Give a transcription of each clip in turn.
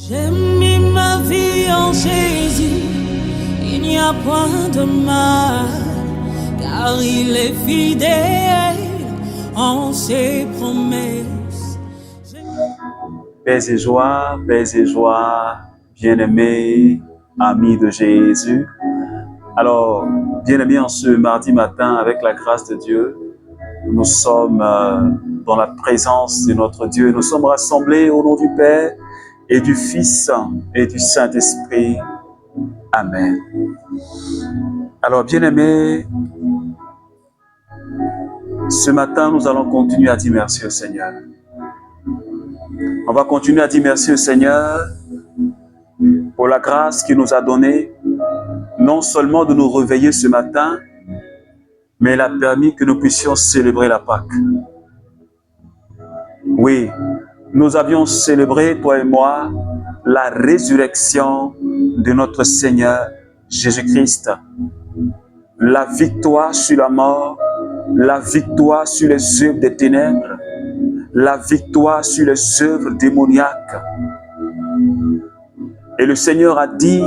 J'ai mis ma vie en Jésus, il n'y a point de mal, car il est fidèle en ses promesses. Paix et joie, bien-aimés, amis de Jésus. Alors, bien-aimés, en ce mardi matin, avec la grâce de Dieu, nous sommes dans la présence de notre Dieu. Nous sommes rassemblés au nom du Père et du Fils et du Saint-Esprit. Amen. Alors, bien-aimés, ce matin, nous allons continuer à dire merci au Seigneur. On va continuer à dire merci au Seigneur pour la grâce qu'il nous a donnée, non seulement de nous réveiller ce matin, mais il a permis que nous puissions célébrer la Pâque. Oui, nous avions célébré, toi et moi, la résurrection de notre Seigneur Jésus-Christ. La victoire sur la mort, la victoire sur les œuvres des ténèbres, la victoire sur les œuvres démoniaques. Et le Seigneur a dit,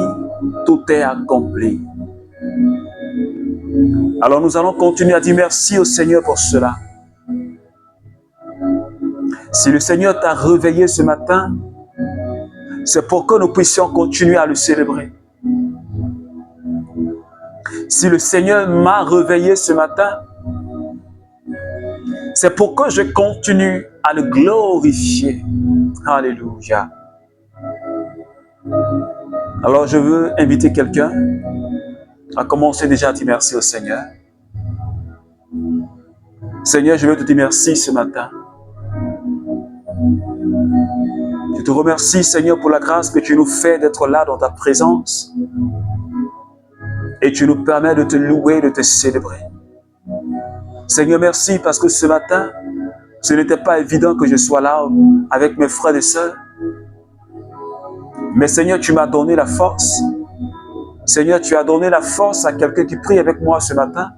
tout est accompli. Alors nous allons continuer à dire merci au Seigneur pour cela. Si le Seigneur t'a réveillé ce matin, c'est pour que nous puissions continuer à le célébrer. Si le Seigneur m'a réveillé ce matin, c'est pour que je continue à le glorifier. Alléluia. Alors je veux inviter quelqu'un à commencer déjà à dire merci au Seigneur. Seigneur, je veux te dire merci ce matin. Je te remercie, Seigneur, pour la grâce que tu nous fais d'être là dans ta présence. Et tu nous permets de te louer, de te célébrer. Seigneur, merci parce que ce matin, ce n'était pas évident que je sois là avec mes frères et sœurs. Mais Seigneur, tu m'as donné la force. Seigneur, tu as donné la force à quelqu'un qui prie avec moi ce matin.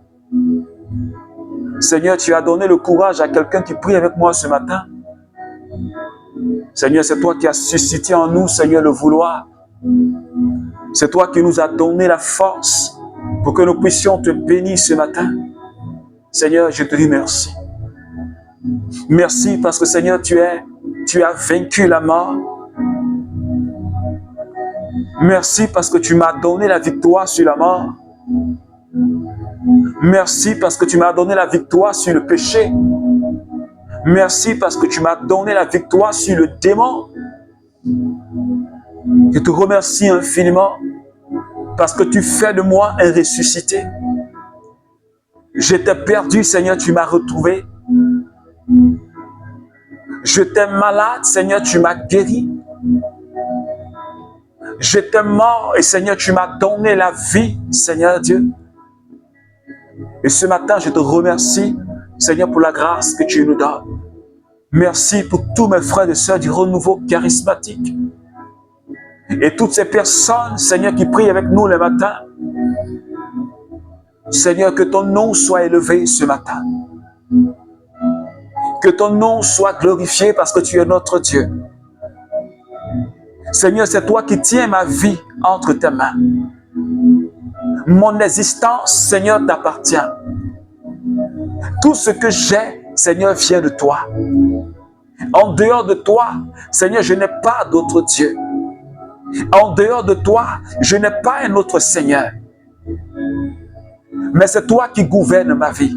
Seigneur, tu as donné le courage à quelqu'un qui prie avec moi ce matin. Seigneur, c'est toi qui as suscité en nous, Seigneur, le vouloir. C'est toi qui nous as donné la force pour que nous puissions te bénir ce matin. Seigneur, je te dis merci. Merci parce que, Seigneur, tu as vaincu la mort. Merci parce que tu m'as donné la victoire sur la mort. Merci parce que tu m'as donné la victoire sur le péché. Merci parce que tu m'as donné la victoire sur le démon. Je te remercie infiniment parce que tu fais de moi un ressuscité. J'étais perdu, Seigneur, tu m'as retrouvé. J'étais malade, Seigneur, tu m'as guéri. J'étais mort et Seigneur, tu m'as donné la vie, Seigneur Dieu. Et ce matin, je te remercie, Seigneur, pour la grâce que tu nous donnes. Merci pour tous mes frères et sœurs du renouveau charismatique. Et toutes ces personnes, Seigneur, qui prient avec nous le matin. Seigneur, que ton nom soit élevé ce matin. Que ton nom soit glorifié parce que tu es notre Dieu. Seigneur, c'est toi qui tiens ma vie entre tes mains. Mon existence, Seigneur, t'appartient. Tout ce que j'ai, Seigneur, vient de toi. En dehors de toi, Seigneur, je n'ai pas d'autre Dieu. En dehors de toi, je n'ai pas un autre Seigneur. Mais c'est toi qui gouvernes ma vie.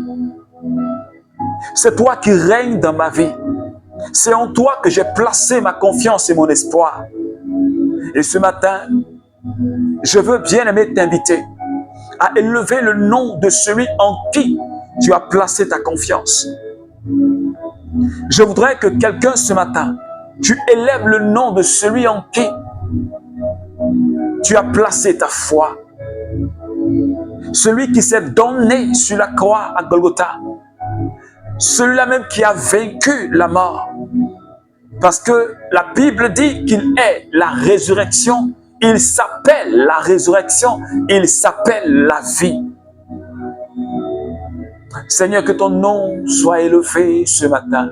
C'est toi qui règnes dans ma vie. C'est en toi que j'ai placé ma confiance et mon espoir. Et ce matin, je veux bien aimer t'inviter à élever le nom de celui en qui tu as placé ta confiance. Je voudrais que quelqu'un ce matin, tu élèves le nom de celui en qui tu as placé ta foi. Celui qui s'est donné sur la croix à Golgotha. Celui-là même qui a vaincu la mort. Parce que la Bible dit qu'il est la résurrection. Il s'appelle la résurrection. Il s'appelle la vie. Seigneur, que ton nom soit élevé ce matin.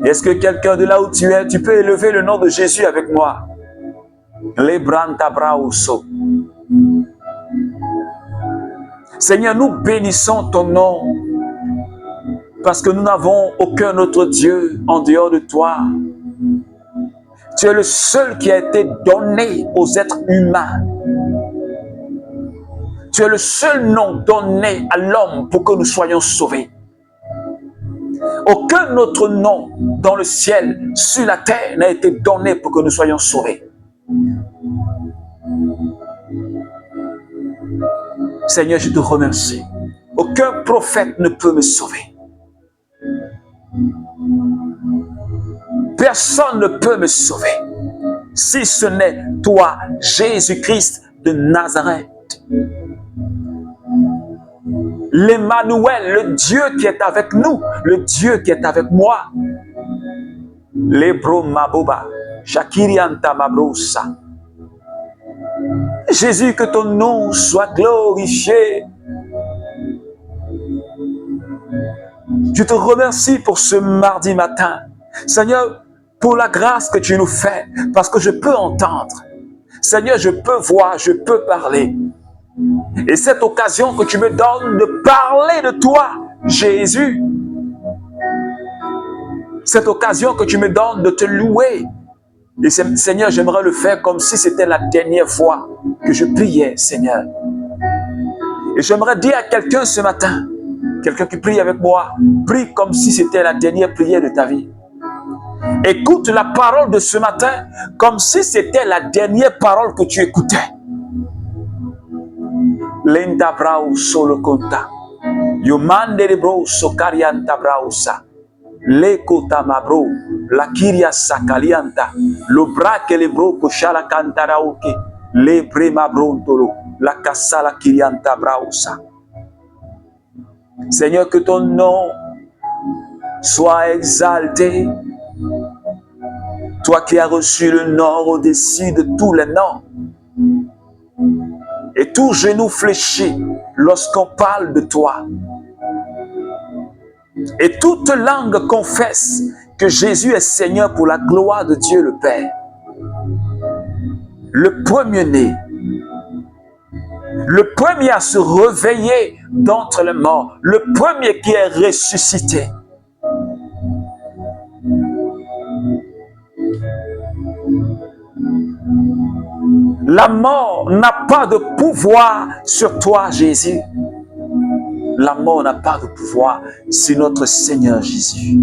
Est-ce que quelqu'un de là où tu es, tu peux élever le nom de Jésus avec moi? Seigneur, nous bénissons ton nom parce que nous n'avons aucun autre Dieu en dehors de toi. Tu es le seul qui a été donné aux êtres humains. Tu es le seul nom donné à l'homme pour que nous soyons sauvés. Aucun autre nom dans le ciel, sur la terre, n'a été donné pour que nous soyons sauvés. Seigneur, je te remercie. Aucun prophète ne peut me sauver. Personne ne peut me sauver si ce n'est toi, Jésus-Christ de Nazareth. L'Emmanuel, le Dieu qui est avec nous, le Dieu qui est avec moi. Lebro maboba, shakirianta mabrosa. Jésus, que ton nom soit glorifié. Je te remercie pour ce mardi matin. Seigneur, pour la grâce que tu nous fais, parce que je peux entendre. Seigneur, je peux voir, je peux parler. Et cette occasion que tu me donnes de parler de toi, Jésus, cette occasion que tu me donnes de te louer, et Seigneur, j'aimerais le faire comme si c'était la dernière fois que je priais, Seigneur. Et j'aimerais dire à quelqu'un ce matin, quelqu'un qui prie avec moi, prie comme si c'était la dernière prière de ta vie. Écoute la parole de ce matin comme si c'était la dernière parole que tu écoutais. Lenda brau solo conta. Yomande bro sokarianta brausa. Lekota mabro. La kiria sakalianta. Le bras que le bro koshala kantarauke. Le brema brontolo. La kasala kirianta brausa. Seigneur, que ton nom soit exalté. Toi qui as reçu le nom au-dessus de tous les noms. Et tout genou fléchit lorsqu'on parle de toi. Et toute langue confesse que Jésus est Seigneur pour la gloire de Dieu le Père. Le premier-né, le premier à se réveiller d'entre les morts, le premier qui est ressuscité. La mort n'a pas de pouvoir sur toi, Jésus. La mort n'a pas de pouvoir sur notre Seigneur Jésus.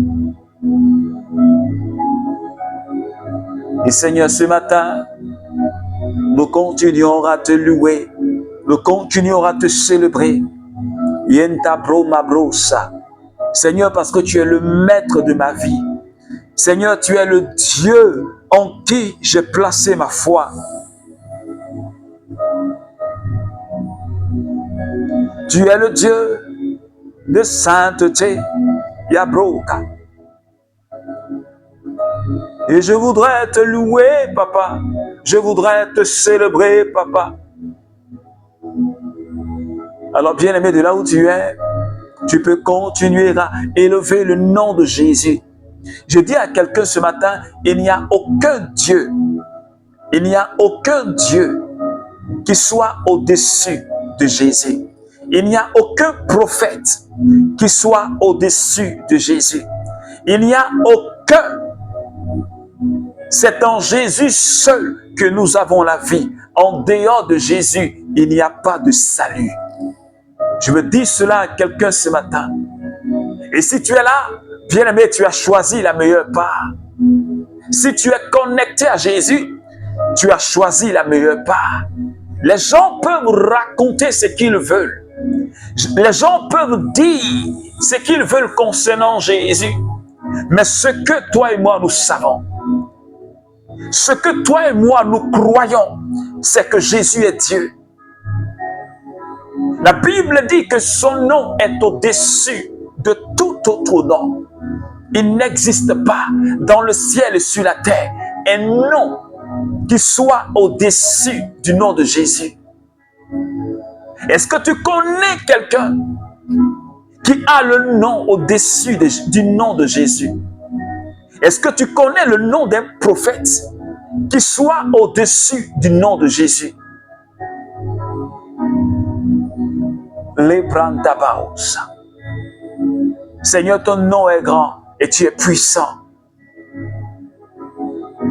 Et Seigneur, ce matin, nous continuons à te louer, nous continuons à te célébrer. Yenta bro ma brosa. Seigneur, parce que tu es le maître de ma vie. Seigneur, tu es le Dieu en qui j'ai placé ma foi. Tu es le Dieu de sainteté, Yabroka. Et je voudrais te louer, Papa. Je voudrais te célébrer, Papa. Alors, bien-aimé, de là où tu es, tu peux continuer à élever le nom de Jésus. Je dis à quelqu'un ce matin, il n'y a aucun Dieu, il n'y a aucun Dieu qui soit au-dessus de Jésus. Il n'y a aucun prophète qui soit au-dessus de Jésus. Il n'y a aucun. C'est en Jésus seul que nous avons la vie. En dehors de Jésus, il n'y a pas de salut. Je me dis cela à quelqu'un ce matin. Et si tu es là, bien-aimé, tu as choisi la meilleure part. Si tu es connecté à Jésus, tu as choisi la meilleure part. Les gens peuvent raconter ce qu'ils veulent. Les gens peuvent dire ce qu'ils veulent concernant Jésus. Mais ce que toi et moi nous savons, ce que toi et moi nous croyons, c'est que Jésus est Dieu. La Bible dit que son nom est au-dessus de tout autre nom. Il n'existe pas dans le ciel et sur la terre un nom qui soit au-dessus du nom de Jésus. Est-ce que tu connais quelqu'un qui a le nom au-dessus du nom de Jésus? Est-ce que tu connais le nom d'un prophète qui soit au-dessus du nom de Jésus? Seigneur, ton nom est grand et tu es puissant.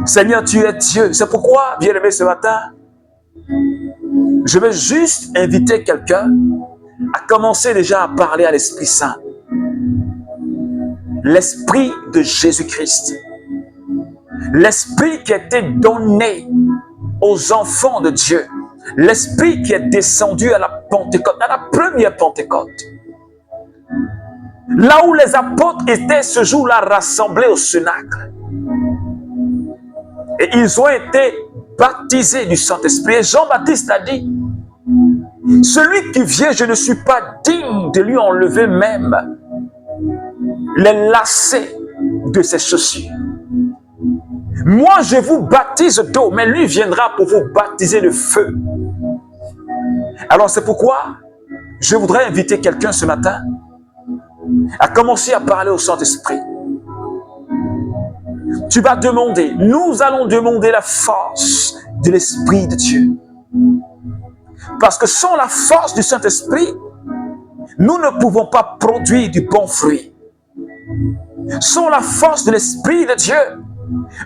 Seigneur, tu es Dieu. C'est pourquoi, bien-aimé, ce matin, je vais juste inviter quelqu'un à commencer déjà à parler à l'Esprit Saint. L'Esprit de Jésus-Christ. L'Esprit qui a été donné aux enfants de Dieu. L'Esprit qui est descendu à la Pentecôte, à la première Pentecôte. Là où les apôtres étaient ce jour-là rassemblés au Cénacle. Et ils ont été baptisés du Saint-Esprit. Et Jean-Baptiste a dit, celui qui vient, je ne suis pas digne de lui enlever même les lacets de ses chaussures. Moi, je vous baptise d'eau, mais lui viendra pour vous baptiser de feu. Alors, c'est pourquoi je voudrais inviter quelqu'un ce matin à commencer à parler au Saint-Esprit. Tu vas demander, nous allons demander la force de l'Esprit de Dieu. Parce que sans la force du Saint-Esprit, nous ne pouvons pas produire du bon fruit. Sans la force de l'Esprit de Dieu,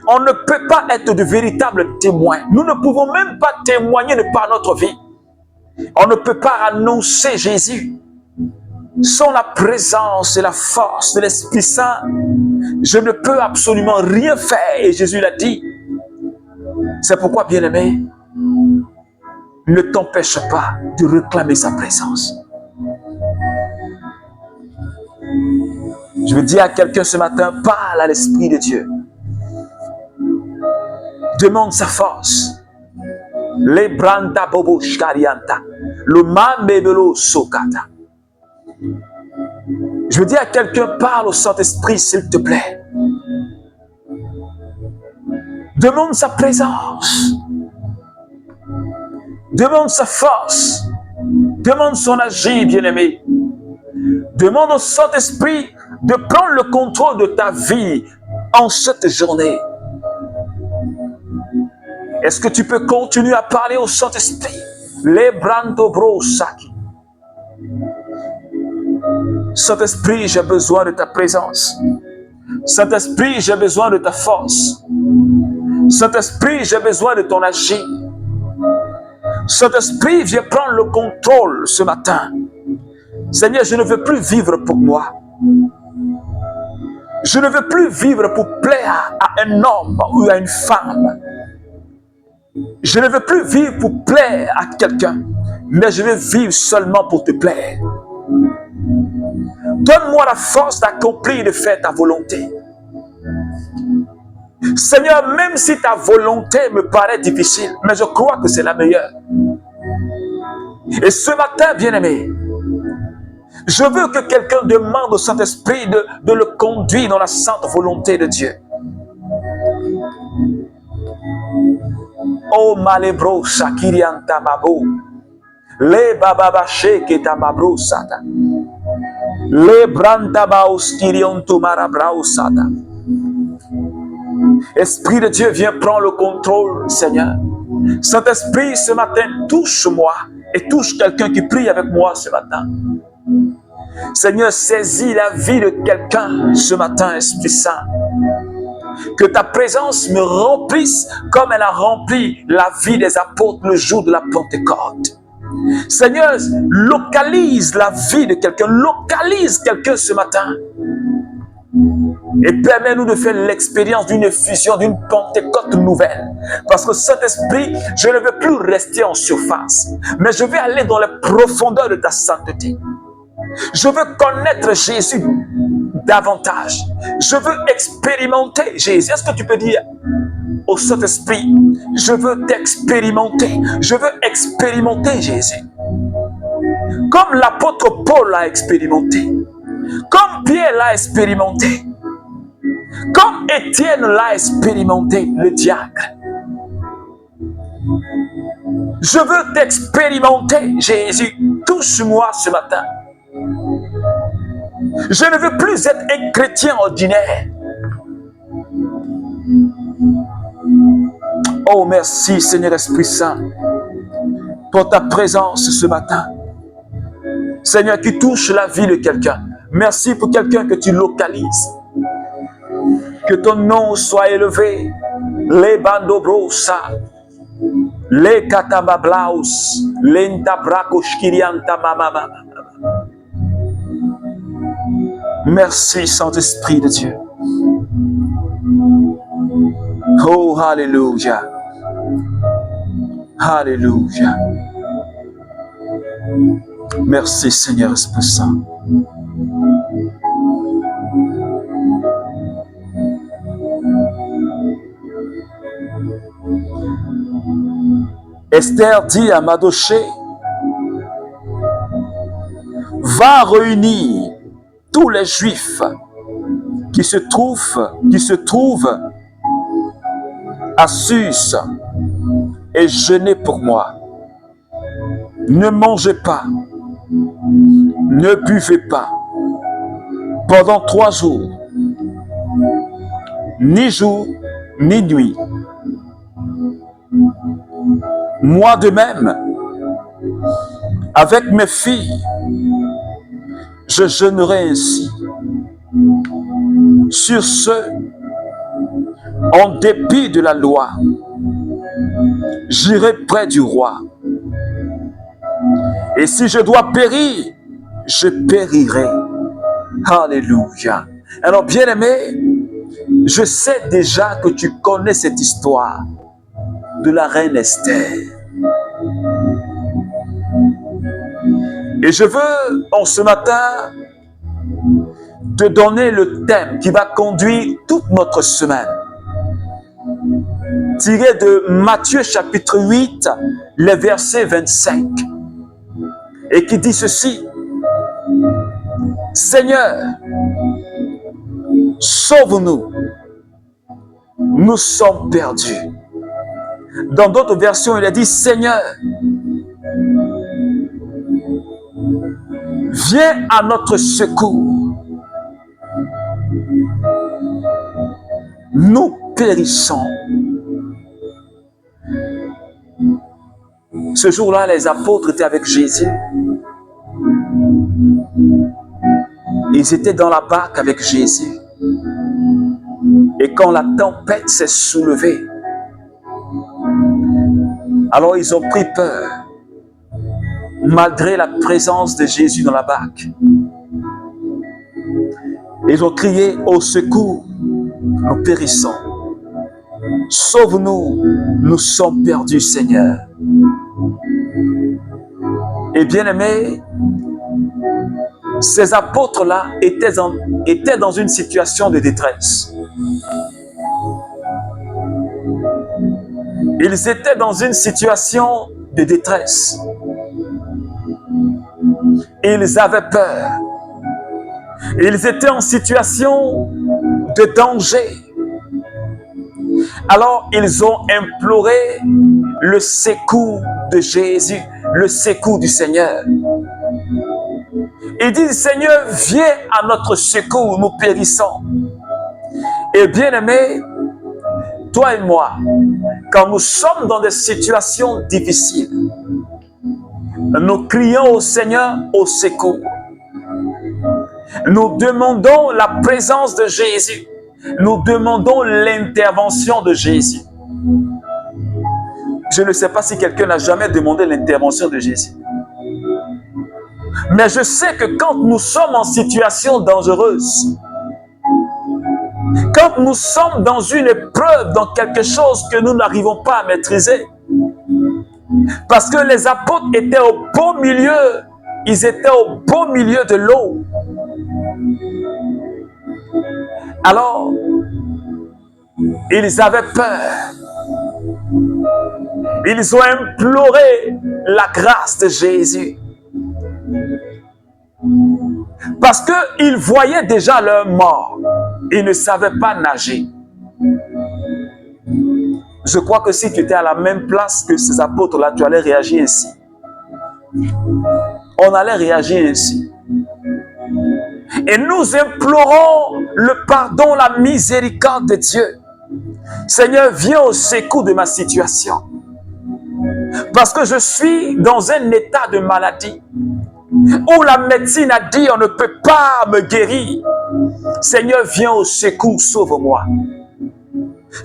on ne peut pas être de véritables témoins. Nous ne pouvons même pas témoigner de par notre vie. On ne peut pas annoncer Jésus. Sans la présence et la force de l'Esprit Saint, je ne peux absolument rien faire. Et Jésus l'a dit. C'est pourquoi, bien-aimé, ne t'empêche pas de réclamer sa présence. Je veux dire à quelqu'un ce matin, parle à l'Esprit de Dieu. Demande sa force. Le branda bobo shkarianta. Le mambebelo sokata. Je veux dire à quelqu'un, parle au Saint-Esprit, s'il te plaît. Demande sa présence. Demande sa force. Demande son agir, bien-aimé. Demande au Saint-Esprit de prendre le contrôle de ta vie en cette journée. Est-ce que tu peux continuer à parler au Saint-Esprit? Les brando bro saki. Saint-Esprit, j'ai besoin de ta présence. Saint-Esprit, j'ai besoin de ta force. Saint-Esprit, j'ai besoin de ton agir. Saint-Esprit, viens prendre le contrôle ce matin. Seigneur, je ne veux plus vivre pour moi. Je ne veux plus vivre pour plaire à un homme ou à une femme. Je ne veux plus vivre pour plaire à quelqu'un, mais je veux vivre seulement pour te plaire. Donne-moi la force d'accomplir et de faire ta volonté. Seigneur, même si ta volonté me paraît difficile, mais je crois que c'est la meilleure. Et ce matin, bien-aimé, je veux que quelqu'un demande au Saint-Esprit de le conduire dans la sainte volonté de Dieu. Oh malebro shakirianta mabo. Le bababache keta mabro sata. Le branda baos kirionto marabrao sata. Esprit de Dieu, viens prendre le contrôle, Seigneur. Saint-Esprit, ce matin, touche-moi et touche quelqu'un qui prie avec moi ce matin. Seigneur, saisis la vie de quelqu'un ce matin, Esprit Saint. Que ta présence me remplisse comme elle a rempli la vie des apôtres le jour de la Pentecôte. Seigneur, localise la vie de quelqu'un, localise quelqu'un ce matin. Et permets-nous de faire l'expérience d'une effusion, d'une Pentecôte nouvelle. Parce que Saint-Esprit, je ne veux plus rester en surface, mais je vais aller dans les profondeurs de ta sainteté. Je veux connaître Jésus davantage. Je veux expérimenter Jésus. Est-ce que tu peux dire au Saint-Esprit, je veux t'expérimenter. Je veux expérimenter Jésus. Comme l'apôtre Paul l'a expérimenté. Comme Pierre l'a expérimenté. Comme Étienne l'a expérimenté, le diacre. Je veux t'expérimenter, Jésus. Touche-moi ce matin. Je ne veux plus être un chrétien ordinaire. Oh, merci Seigneur Esprit Saint pour ta présence ce matin. Seigneur, qui touche la vie de quelqu'un. Merci pour quelqu'un que tu localises. Que ton nom soit élevé. Les bandobrosa, les katabablaus, les ntabrakoshkirianta mama. Merci Saint-Esprit de Dieu. Oh, alléluia. Alléluia. Merci Seigneur Esprit Saint. Esther dit à Mardochée, va réunir tous les Juifs qui se trouvent à Sus et jeûnez pour moi. Ne mangez pas, ne buvez pas pendant 3 jours, ni jour, ni nuit. Moi de même, avec mes filles, je jeûnerai ainsi. Sur ce, en dépit de la loi, j'irai près du roi. Et si je dois périr, je périrai. Alléluia. Alors, bien-aimé, je sais déjà que tu connais cette histoire de la reine Esther. Et je veux, en ce matin, te donner le thème qui va conduire toute notre semaine. Tiré de Matthieu chapitre 8, le verset 25. Et qui dit ceci. Seigneur, sauve-nous. Nous sommes perdus. Dans d'autres versions, il a dit, Seigneur, viens à notre secours. Nous périssons. Ce jour-là, les apôtres étaient avec Jésus. Ils étaient dans la barque avec Jésus. Et quand la tempête s'est soulevée, alors ils ont pris peur, malgré la présence de Jésus dans la barque. Ils ont crié au secours, nous périssons. Sauve-nous, nous sommes perdus, Seigneur. Et bien-aimés, ces apôtres-là étaient dans une situation de détresse. Ils étaient dans une situation de détresse. Ils avaient peur. Ils étaient en situation de danger. Alors, ils ont imploré le secours de Jésus, le secours du Seigneur. Ils disent, Seigneur, viens à notre secours, nous périssons. Et bien aimé, toi et moi, quand nous sommes dans des situations difficiles, nous crions au Seigneur au secours. Nous demandons la présence de Jésus. Nous demandons l'intervention de Jésus. Je ne sais pas si quelqu'un n'a jamais demandé l'intervention de Jésus. Mais je sais que quand nous sommes en situation dangereuse, quand nous sommes dans une épreuve, dans quelque chose que nous n'arrivons pas à maîtriser, parce que les apôtres étaient au beau milieu, ils étaient au beau milieu de l'eau. Alors, ils avaient peur. Ils ont imploré la grâce de Jésus. Parce qu'ils voyaient déjà leur mort. Ils ne savaient pas nager. Je crois que si tu étais à la même place que ces apôtres-là, tu allais réagir ainsi. On allait réagir ainsi. Et nous implorons le pardon, la miséricorde de Dieu. Seigneur, viens au secours de ma situation. Parce que je suis dans un état de maladie où la médecine a dit on ne peut pas me guérir. Seigneur, viens au secours, sauve-moi.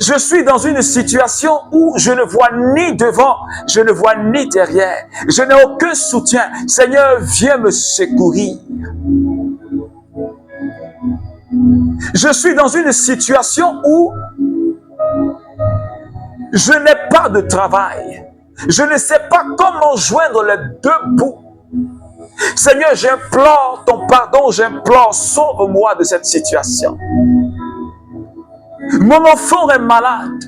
Je suis dans une situation où je ne vois ni devant, je ne vois ni derrière. Je n'ai aucun soutien. Seigneur, viens me secourir. Je suis dans une situation où je n'ai pas de travail. Je ne sais pas comment joindre les deux bouts. Seigneur, j'implore ton pardon, j'implore, sauve-moi de cette situation. Mon enfant est malade.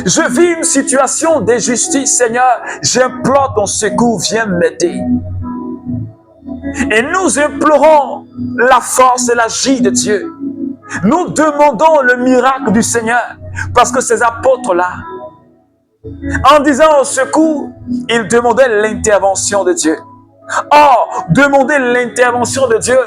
Je vis une situation d'injustice, Seigneur. J'implore ton secours, viens m'aider. Et nous implorons la force et l'agir de Dieu. Nous demandons le miracle du Seigneur. Parce que ces apôtres-là, en disant au secours, ils demandaient l'intervention de Dieu. Or, demander l'intervention de Dieu,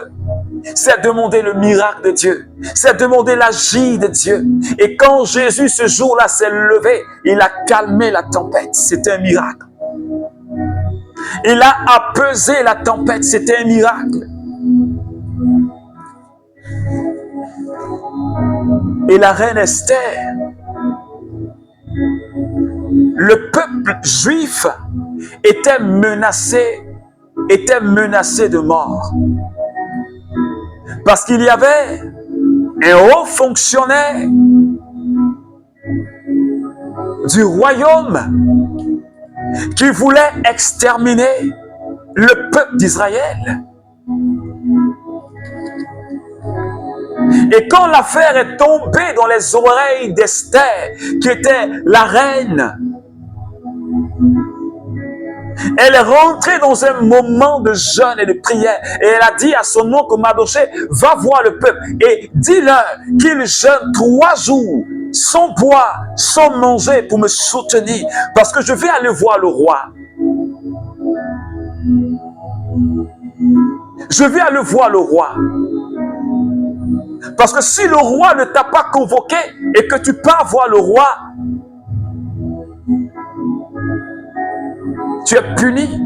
c'est demander le miracle de Dieu. C'est demander l'agir de Dieu. Et quand Jésus, ce jour-là, s'est levé, il a calmé la tempête. C'était un miracle. Il a apaisé la tempête. C'était un miracle. Et la reine Esther, le peuple juif était menacé de mort. Parce qu'il y avait un haut fonctionnaire du royaume qui voulait exterminer le peuple d'Israël. Et quand l'affaire est tombée dans les oreilles d'Esther, qui était la reine, elle est rentrée dans un moment de jeûne et de prière. Et elle a dit à son oncle Mardochée, va voir le peuple et dis-leur qu'ils jeûnent 3 jours, sans boire, sans manger pour me soutenir. Parce que je vais aller voir le roi. Je vais aller voir le roi. Parce que si le roi ne t'a pas convoqué et que tu pars voir le roi, tu es puni.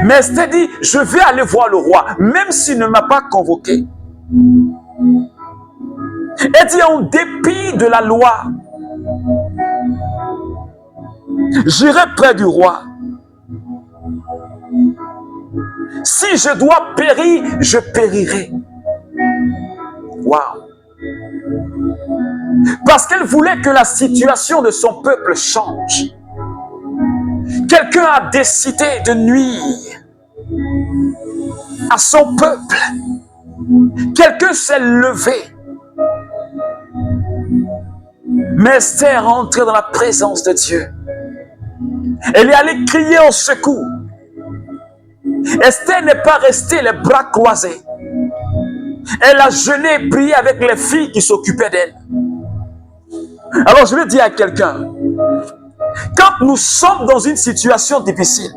Mais Esther dit, je vais aller voir le roi, même s'il ne m'a pas convoqué. Elle dit, en dépit de la loi, j'irai près du roi. Si je dois périr, je périrai. Waouh! Parce qu'elle voulait que la situation de son peuple change. Quelqu'un a décidé de nuire à son peuple. Quelqu'un s'est levé. Mais Esther est rentrée dans la présence de Dieu. Elle est allée crier au secours. Esther n'est pas restée les bras croisés. Elle a jeûné et prié avec les filles qui s'occupaient d'elle. Alors je vais dire à quelqu'un, quand nous sommes dans une situation difficile,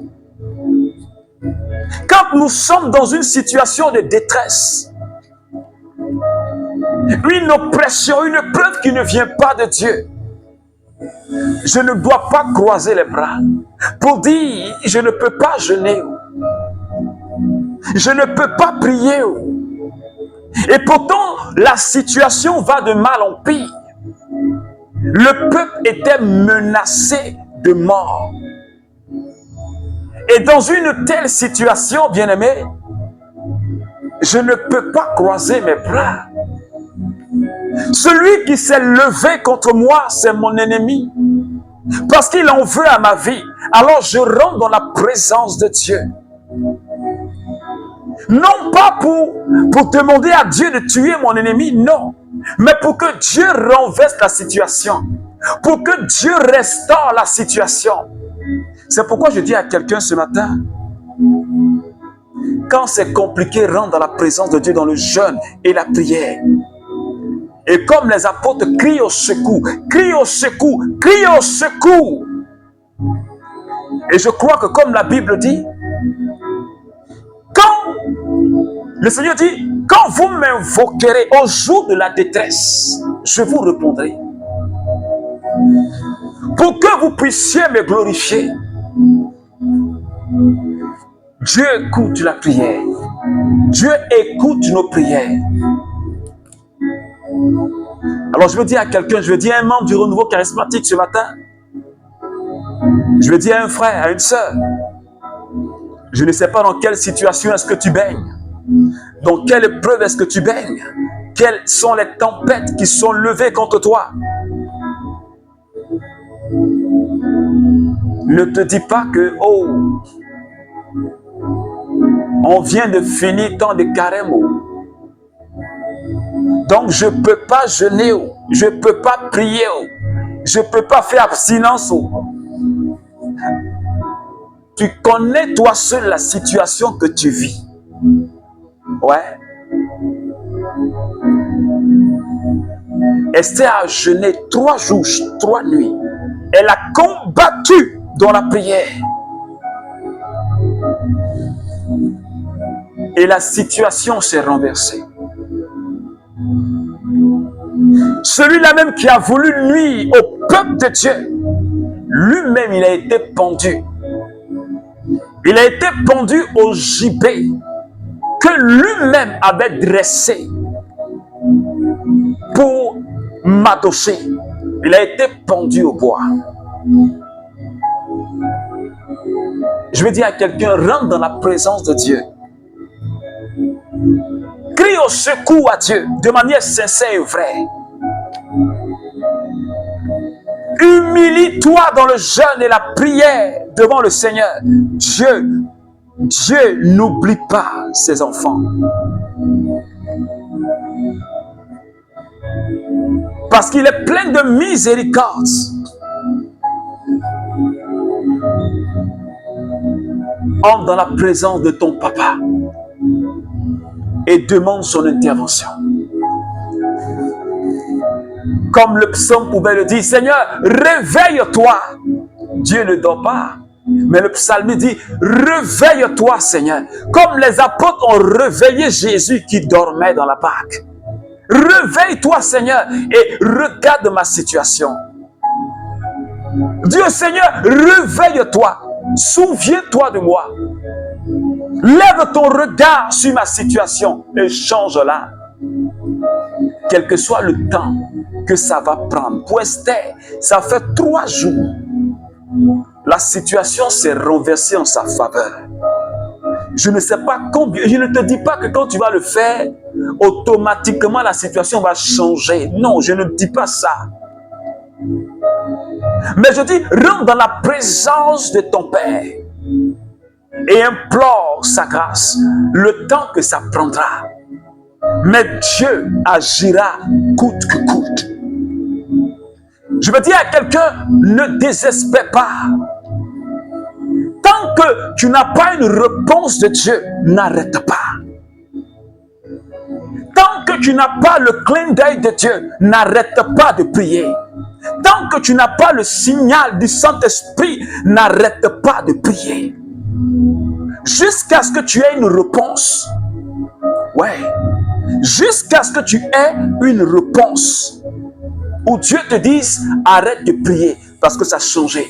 quand nous sommes dans une situation de détresse, une oppression, une preuve qui ne vient pas de Dieu, je ne dois pas croiser les bras pour dire je ne peux pas jeûner, je ne peux pas prier. Et pourtant, la situation va de mal en pire. Le peuple était menacé de mort. Et dans une telle situation, bien-aimé, je ne peux pas croiser mes bras. Celui qui s'est levé contre moi, c'est mon ennemi. Parce qu'il en veut à ma vie. Alors je rentre dans la présence de Dieu. Non pas pour demander à Dieu de tuer mon ennemi, non. Mais pour que Dieu renverse la situation. Pour que Dieu restaure la situation. C'est pourquoi je dis à quelqu'un ce matin, quand c'est compliqué, rentre dans la présence de Dieu dans le jeûne et la prière. Et comme les apôtres crient au secours, crient au secours, crient au secours. Et je crois que comme la Bible dit, quand le Seigneur dit, Quand vous m'invoquerez au jour de la détresse, je vous répondrai. Pour que vous puissiez me glorifier. Dieu écoute la prière. Dieu écoute nos prières. Alors je veux dire à quelqu'un, je veux dire à un membre du renouveau charismatique ce matin, je veux dire à un frère, à une sœur, je ne sais pas dans quelle situation est-ce que tu baignes, dans quelle épreuve est-ce que tu baignes, quelles sont les tempêtes qui sont levées contre toi. Ne te dis pas que, oh, on vient de finir tant de carême. Donc je ne peux pas jeûner, je ne peux pas prier, je ne peux pas faire abstinence. Tu connais toi seul la situation que tu vis. Ouais. Esther a jeûné 3 jours, 3 nuits. Elle a combattu dans la prière. Et la situation s'est renversée. Celui-là même qui a voulu nuire au peuple de Dieu, lui-même il a été pendu. Il a été pendu au gibet que lui-même avait dressé pour m'adosser. Il a été pendu au bois. Je veux dire à quelqu'un, rentre dans la présence de Dieu. Crie au secours à Dieu de manière sincère et vraie. Humilie-toi dans le jeûne et la prière devant le Seigneur. Dieu n'oublie pas ses enfants. Parce qu'il est plein de miséricorde. Entre dans la présence de ton papa et demande son intervention. Comme le psaume pouvait le dire, Seigneur, réveille-toi. Dieu ne dort pas. Mais le psalmiste dit, réveille-toi, Seigneur. Comme les apôtres ont réveillé Jésus qui dormait dans la barque. Réveille-toi, Seigneur, et regarde ma situation. Dieu, Seigneur, réveille-toi. Souviens-toi de moi. Lève ton regard sur ma situation et change-la. Quel que soit le temps que ça va prendre. Pour Esther, ça fait 3 jours. La situation s'est renversée en sa faveur. Je ne sais pas combien. Je ne te dis pas que quand tu vas le faire, automatiquement la situation va changer. Non, je ne dis pas ça. Mais je dis, rentre dans la présence de ton Père et implore sa grâce, le temps que ça prendra. Mais Dieu agira coûte que coûte. Je veux dire à quelqu'un, ne désespère pas. Tant que tu n'as pas une réponse de Dieu, n'arrête pas. Tant que tu n'as pas le clin d'œil de Dieu, n'arrête pas de prier. Tant que tu n'as pas le signal du Saint-Esprit, n'arrête pas de prier. Jusqu'à ce que tu aies une réponse. Ouais. Jusqu'à ce que tu aies une réponse. Où Dieu te dise, arrête de prier parce que ça a changé.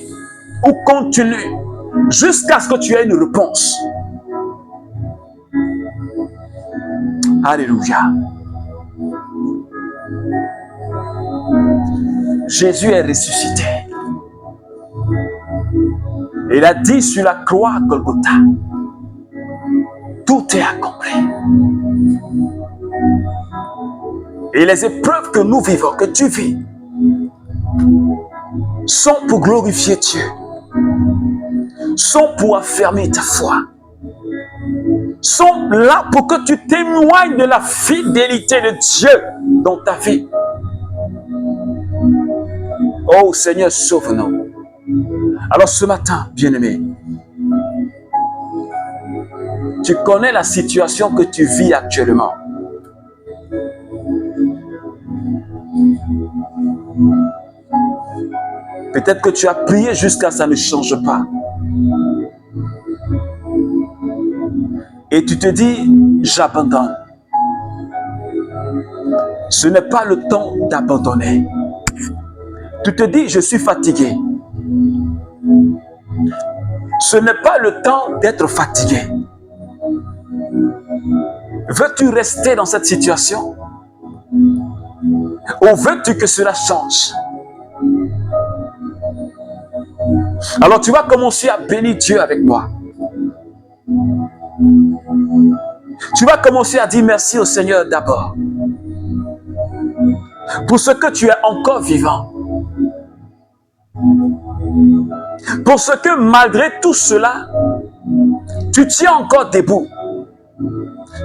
Ou continue. Jusqu'à ce que tu aies une réponse. Alléluia. Jésus est ressuscité. Il a dit sur la croix à Golgotha, tout est accompli. Et les épreuves que nous vivons, que tu vis, sont pour glorifier Dieu, sont pour affermir ta foi, sont là pour que tu témoignes de la fidélité de Dieu dans ta vie. Oh Seigneur, sauve-nous. Alors ce matin, bien-aimé, tu connais la situation que tu vis actuellement. Peut-être que tu as prié jusqu'à ce que ça ne change pas. Et tu te dis, j'abandonne. Ce n'est pas le temps d'abandonner. Tu te dis, je suis fatigué. Ce n'est pas le temps d'être fatigué. Veux-tu rester dans cette situation? Ou veux-tu que cela change? Alors tu vas commencer à bénir Dieu avec moi. Tu vas commencer à dire merci au Seigneur d'abord. Pour ce que tu es encore vivant. Pour ce que malgré tout cela, tu tiens encore debout.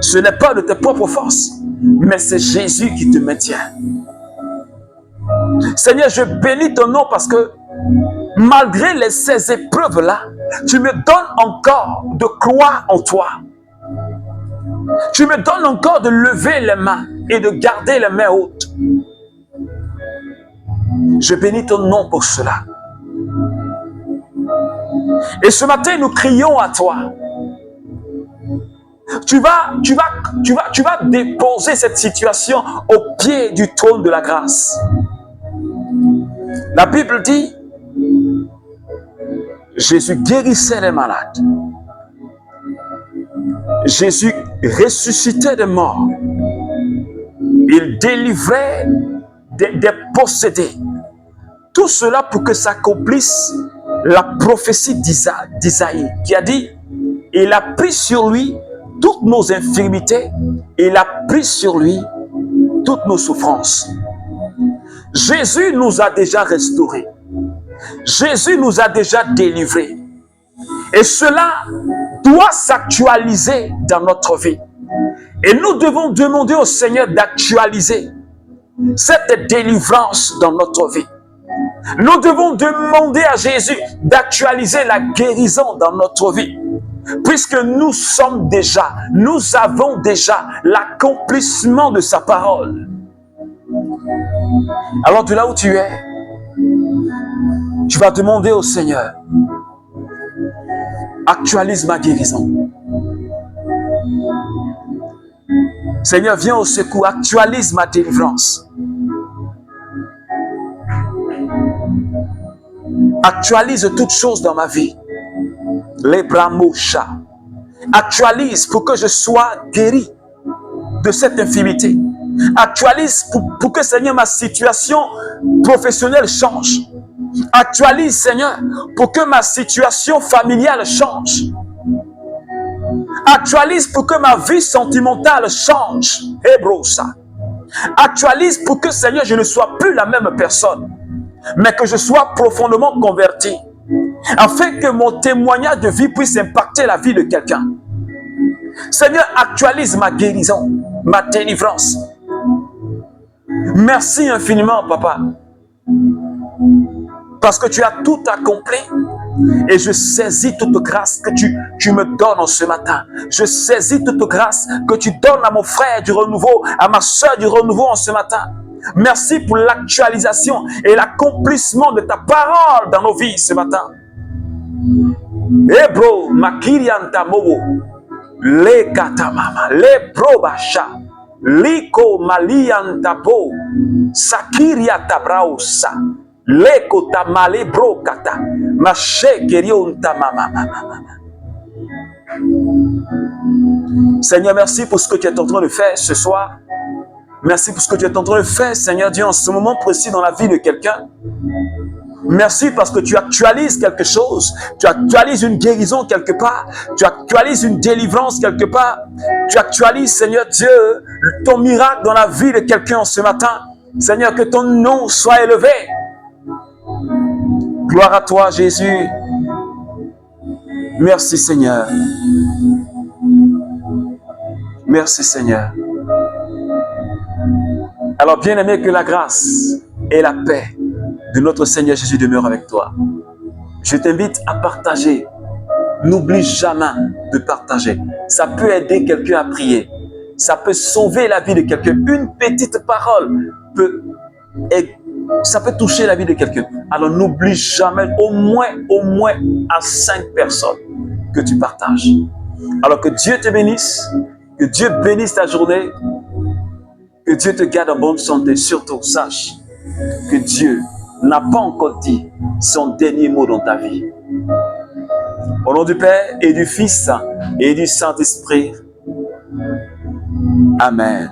Ce n'est pas de tes propres forces, mais c'est Jésus qui te maintient. Seigneur, je bénis ton nom parce que malgré ces épreuves-là, tu me donnes encore de croire en toi. Tu me donnes encore de lever les mains et de garder les mains hautes. Je bénis ton nom pour cela. Et ce matin, nous crions à toi. Tu vas déposer cette situation au pied du trône de la grâce. La Bible dit, Jésus guérissait les malades. Jésus ressuscitait des morts. Il délivrait des possédés. Tout cela pour que s'accomplisse la prophétie d'Isaïe qui a dit, il a pris sur lui toutes nos infirmités, il a pris sur lui toutes nos souffrances. Jésus nous a déjà restaurés. Jésus nous a déjà délivrés. Et cela doit s'actualiser dans notre vie. Et nous devons demander au Seigneur d'actualiser cette délivrance dans notre vie. Nous devons demander à Jésus d'actualiser la guérison dans notre vie. Puisque nous avons déjà l'accomplissement de sa parole. Alors de là où tu es, tu vas demander au Seigneur, actualise ma guérison. Seigneur, viens au secours, actualise ma délivrance. Actualise toutes choses dans ma vie. Les bramoucha. Actualise pour que je sois guéri de cette infirmité. Actualise pour que, Seigneur, ma situation professionnelle change. Actualise, Seigneur, pour que ma situation familiale change. Actualise pour que ma vie sentimentale change. Hebrosa. Actualise pour que, Seigneur, je ne sois plus la même personne, mais que je sois profondément converti, afin que mon témoignage de vie puisse impacter la vie de quelqu'un. Seigneur, actualise ma guérison, ma délivrance. Merci infiniment, Papa, parce que tu as tout accompli. Et je saisis toute grâce que tu me donnes en ce matin. Je saisis toute grâce que tu donnes à mon frère du renouveau, à ma soeur du renouveau en ce matin. Merci pour l'actualisation et l'accomplissement de ta parole dans nos vies ce matin. Ebro, makirianta mobo, le katamama, le probasha, liko malianta bo, sakiriata brausa, le kotamale brokata, mache kerionta mama. Seigneur, merci pour ce que tu es en train de faire ce soir. Merci pour ce que tu es en train de faire, Seigneur Dieu, en ce moment précis dans la vie de quelqu'un. Merci parce que tu actualises quelque chose. Tu actualises une guérison quelque part. Tu actualises une délivrance quelque part. Tu actualises, Seigneur Dieu, ton miracle dans la vie de quelqu'un en ce matin. Seigneur, que ton nom soit élevé. Gloire à toi, Jésus. Merci, Seigneur. Merci, Seigneur. Alors, bien-aimé, que la grâce et la paix de notre Seigneur Jésus demeurent avec toi. Je t'invite à partager. N'oublie jamais de partager. Ça peut aider quelqu'un à prier. Ça peut sauver la vie de quelqu'un. Une petite parole ça peut toucher la vie de quelqu'un. Alors, n'oublie jamais, au moins à 5 personnes que tu partages. Alors, que Dieu te bénisse. Que Dieu bénisse ta journée. Que Dieu te garde en bonne santé. Surtout, sache que Dieu n'a pas encore dit son dernier mot dans ta vie. Au nom du Père et du Fils et du Saint-Esprit. Amen.